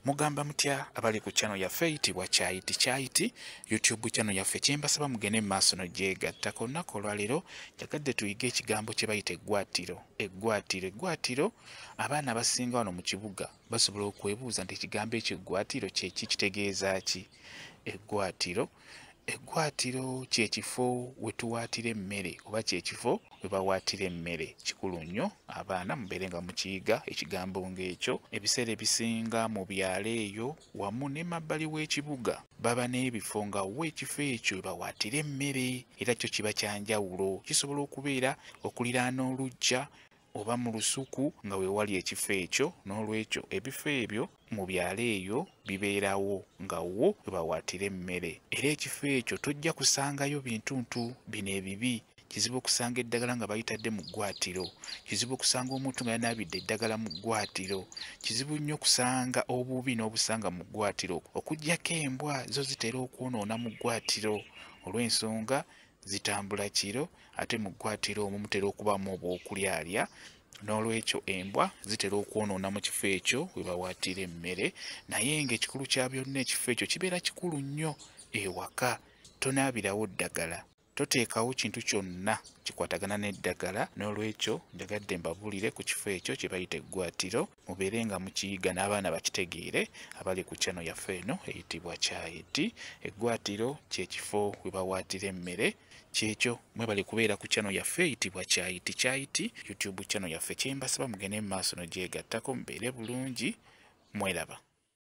Mugamba mutya abali ku channel yaffe eyitibwa Kyayiti Kyayiti YouTube channel yaffe kyembasaba mugende maaso no gyegattako. Olunaku olwaleero njagadde tuyige ekigambo kye bayita eggwaatiro. Eggwaatiro abaana abasinga wano mu kibuga basobola okwebuuza nti ekigambo ekyo eggwaatiro kyeki, kitegeeza ki? Eggwaatiro kye kifo we tuwaatira emmere oba kye kifo we bawaatira emmere. Kikulu nnyo abaana mubeere nga mukiyiga ekigambo ng'ekyo. Ebiseera ebisinga mu byalo eyo wamu n'emabbali w'ekibuga baba n'ebifo nga ekifo ekyo we bawaatira emmere, era kyo kiba kya njawulo. Kisobola okubeera okuliraana oluggya oba mu lusuku nga we wali ekifo ekyo. N'olwekyo ebifo ebyo mu byalo eyo bibeerawo nga wo we bawaatira emmere. Era ekifo ekyo tojja kusangayo bintuntu bino ebibi. Kizibu okusanga eddagala nga bayitadde mu ggwaatiro. Kizibu okusanga omuntu nga yanaabidde eddagala mu ggwaatiro. Kizibu nnyo okusanga obubi n'obusanga mu ggwaatiro, okuggyako embwa zo zitera okwonoona mu ggwaatiro olw'ensonga zitambula kiro, ate mu ggwaatiro omwo mutera okubamu obwokulyalya. N'olwekyo embwa zitera okwonoona mu kifo ekyo we bawaatira emmere. Naye ng'ekikulu kya byonna ekifo ekyo kibeera kikulu nnyo. Ewaka tonaabirawo ddagala, toteekawo kintu kyonna kikwatagana n'eddagala. N'olwekyo njagadde mbabuulire ku kifo ekyo kye bayita eggwaatiro, mubeere nga mukiyiga n'abaana bakitegeere abali ku channel yaffe eno eyitibwa Kyayiti. Eggwaatiro kye kifo we bawaatira emmere. Kyekyo mwe bali kubeera ku channel yaffe eyitibwa Kyayiti Kyayiti YouTube channel yaffe. Kyembasaba mugende mu maaso no gyegattako, mubeere bulungi, mweraba.